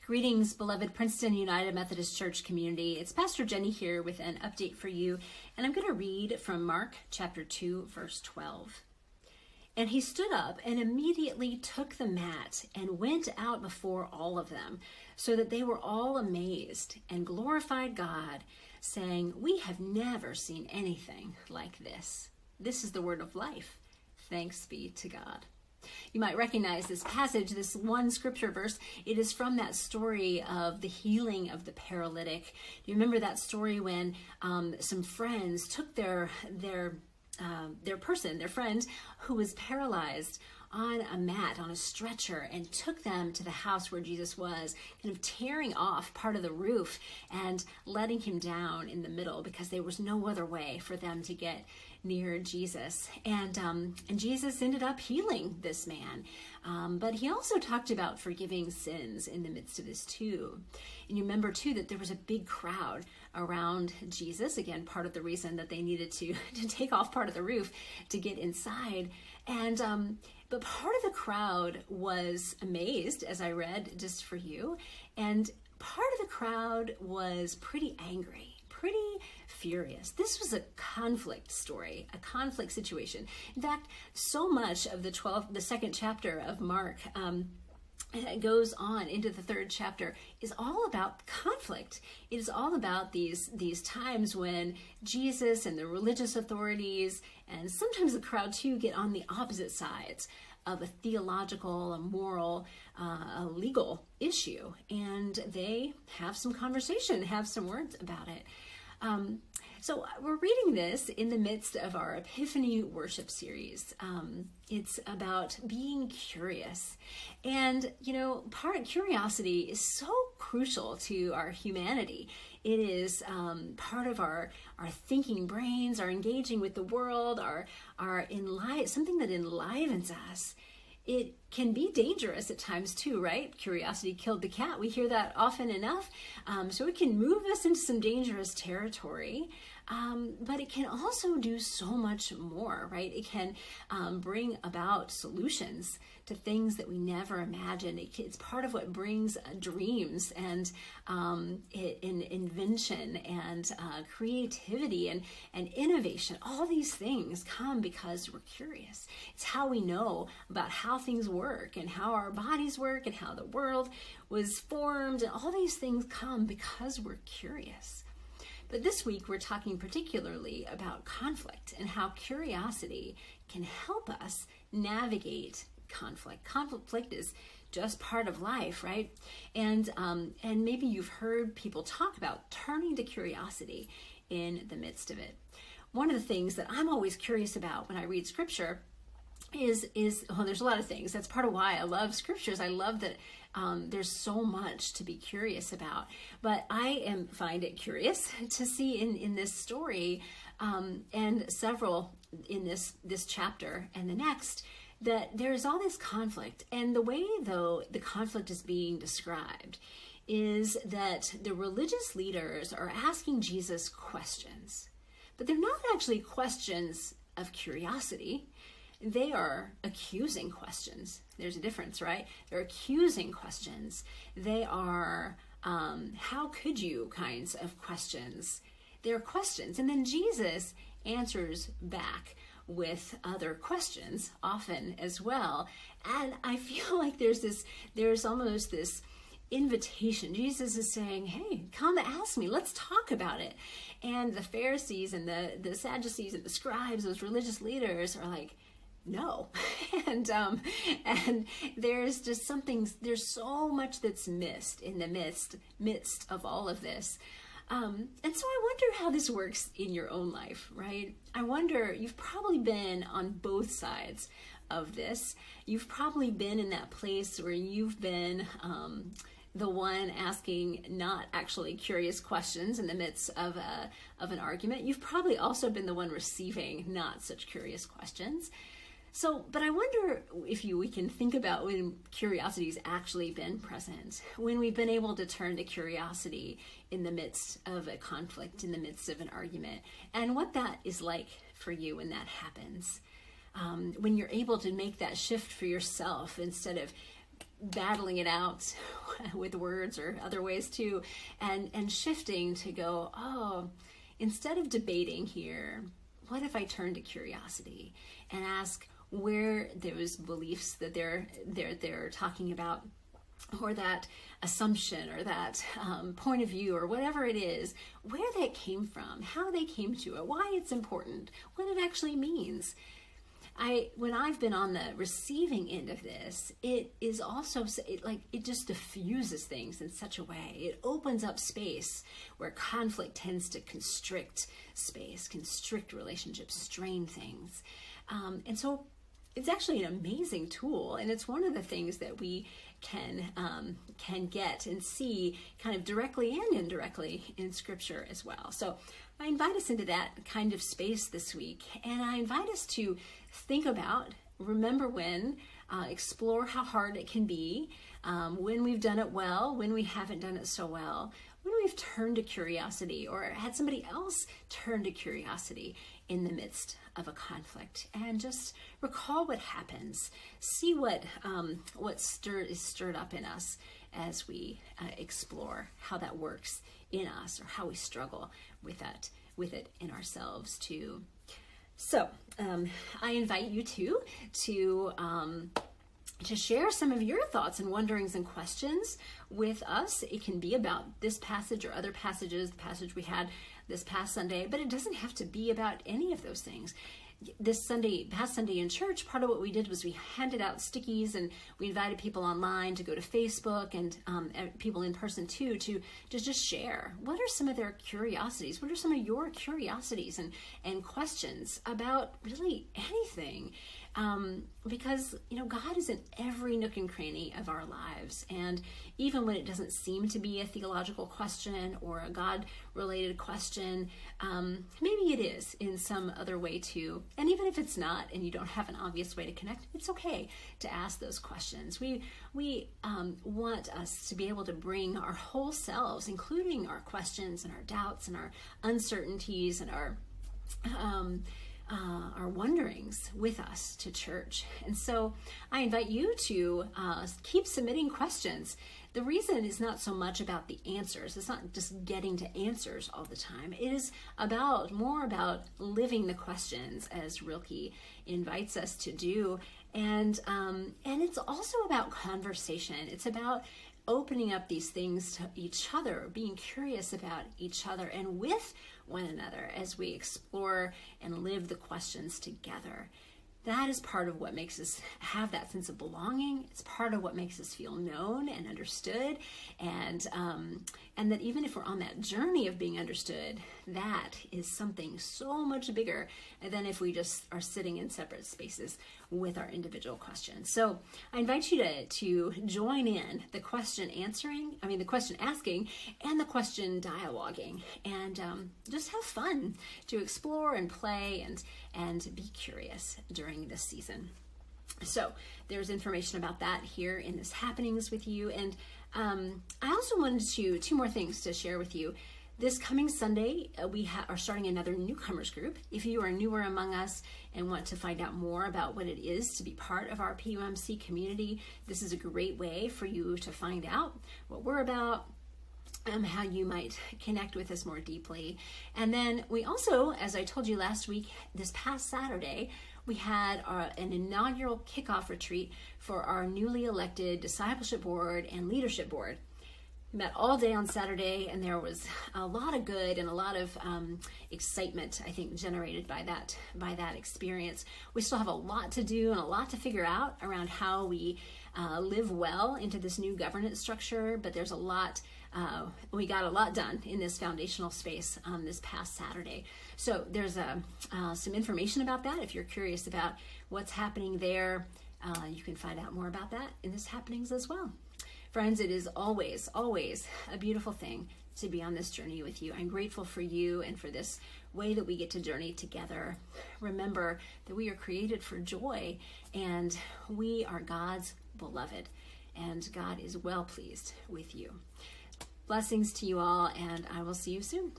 Greetings, beloved Princeton United Methodist Church community. It's Pastor Jenny here with an update for you, and I'm going to read from Mark chapter 2, verse 12. And he stood up and immediately took the mat and went out before all of them, so that they were all amazed and glorified God, saying, "We have never seen anything like this." This is the word of life. Thanks be to God. You might recognize this passage, this one scripture verse. It is from that story of the healing of the paralytic. Do you remember that story when some friends took their friend who was paralyzed on a mat, on a stretcher, and took them to the house where Jesus was, kind of tearing off part of the roof and letting him down in the middle because there was no other way for them to get near Jesus. And Jesus ended up healing this man. But he also talked about forgiving sins in the midst of this too. And you remember too that there was a big crowd around Jesus. Again, part of the reason that they needed to take off part of the roof to get inside. And but part of the crowd was amazed, as I read just for you, and part of the crowd was pretty angry, pretty furious. This was a conflict story, a conflict situation. In fact, so much of the second chapter of Mark goes on into the third chapter is all about conflict. It is all about these times when Jesus and the religious authorities and sometimes the crowd too get on the opposite sides of a theological, a moral, a legal issue, and they have some conversation, have some words about it. So we're reading this in the midst of our Epiphany worship series. It's about being curious. And, curiosity is so crucial to our humanity. It is part of our thinking brains, our engaging with the world, something that enlivens us. It can be dangerous at times too, right? Curiosity killed the cat. We hear that often enough. So it can move us into some dangerous territory. But it can also do so much more, right? It can bring about solutions to things that we never imagined. It's part of what brings dreams and invention and creativity and innovation. All these things come because we're curious. It's how we know about how things work and how our bodies work and how the world was formed. And all these things come because we're curious. But this week, we're talking particularly about conflict and how curiosity can help us navigate conflict. Conflict is just part of life, right? And maybe you've heard people talk about turning to curiosity in the midst of it. One of the things that I'm always curious about when I read scripture is there's a lot of things. That's part of why I love scriptures. I love that there's so much to be curious about. But I find it curious to see in this story and several in this chapter and the next that there is all this conflict. And the way, though, the conflict is being described is that the religious leaders are asking Jesus questions. But they're not actually questions of curiosity. They are accusing questions. There's a difference, right? They're accusing questions. They are how could you kinds of questions. They're questions. And then Jesus answers back with other questions often as well. And I feel like there's almost this invitation. Jesus is saying, hey, come ask me. Let's talk about it. And the Pharisees and the Sadducees and the scribes, those religious leaders are like, no. and there's just there's so much that's missed in the midst of all of this. And so I wonder how this works in your own life, right? I wonder, you've probably been on both sides of this. You've probably been in that place where you've been the one asking not actually curious questions in the midst of an argument. You've probably also been the one receiving not such curious questions. So, but I wonder if we can think about when curiosity's actually been present, when we've been able to turn to curiosity in the midst of a conflict, in the midst of an argument, and what that is like for you when that happens. When you're able to make that shift for yourself instead of battling it out with words or other ways too, and shifting to go, oh, instead of debating here, what if I turn to curiosity and ask where those beliefs that they're talking about, or that assumption, or that point of view, or whatever it is, where that came from, how they came to it, why it's important, what it actually means. When I've been on the receiving end of this, it is also, it just diffuses things in such a way. It opens up space where conflict tends to constrict space, constrict relationships, strain things. And so it's actually an amazing tool, and it's one of the things that we can get and see kind of directly and indirectly in Scripture as well. So I invite us into that kind of space this week, and I invite us to think about, remember when, explore how hard it can be, when we've done it well, when we haven't done it so well, when we've turned to curiosity or had somebody else turn to curiosity in the midst of a conflict, and just recall what happens. See what is stirred up in us as we explore how that works in us, or how we struggle with it in ourselves too. So I invite you to share some of your thoughts and wonderings and questions with us. It can be about this passage or other passages, the passage we had this past Sunday, but it doesn't have to be about any of those things. Past Sunday in church, part of what we did was we handed out stickies, and we invited people online to go to Facebook, and people in person too, to just share. What are some of their curiosities? What are some of your curiosities and questions about really anything? Because, God is in every nook and cranny of our lives. And even when it doesn't seem to be a theological question or a God-related question, maybe it is in some other way too. And even if it's not, and you don't have an obvious way to connect, it's okay to ask those questions. We want us to be able to bring our whole selves, including our questions and our doubts and our uncertainties and our wonderings, with us to church. And so I invite you to keep submitting questions. The reason is not so much about the answers. It's not just getting to answers all the time. It is more about living the questions, as Rilke invites us to do. And it's also about conversation. It's about opening up these things to each other, being curious about each other and with one another as we explore and live the questions together. That is part of what makes us have that sense of belonging. It's part of what makes us feel known and understood, and that even if we're on that journey of being understood, that is something so much bigger than if we just are sitting in separate spaces with our individual questions. So I invite you to join in the question asking, and the question dialoguing, and just have fun to explore and play and be curious during this season. So there's information about that here in this Happenings with you. And I also wanted two more things to share with you. This coming Sunday, we are starting another newcomers group. If you are newer among us and want to find out more about what it is to be part of our PUMC community, this is a great way for you to find out what we're about, how you might connect with us more deeply. And then we also, as I told you last week, this past Saturday, we had an inaugural kickoff retreat for our newly elected discipleship board and leadership board. Met all day on Saturday, and there was a lot of good and a lot of excitement, I think, generated by that experience. We still have a lot to do and a lot to figure out around how we live well into this new governance structure, but there's a lot, we got a lot done in this foundational space this past Saturday. So there's some information about that. If you're curious about what's happening there, you can find out more about that in this Happenings as well. Friends, it is always, always a beautiful thing to be on this journey with you. I'm grateful for you and for this way that we get to journey together. Remember that we are created for joy, and we are God's beloved, and God is well pleased with you. Blessings to you all, and I will see you soon.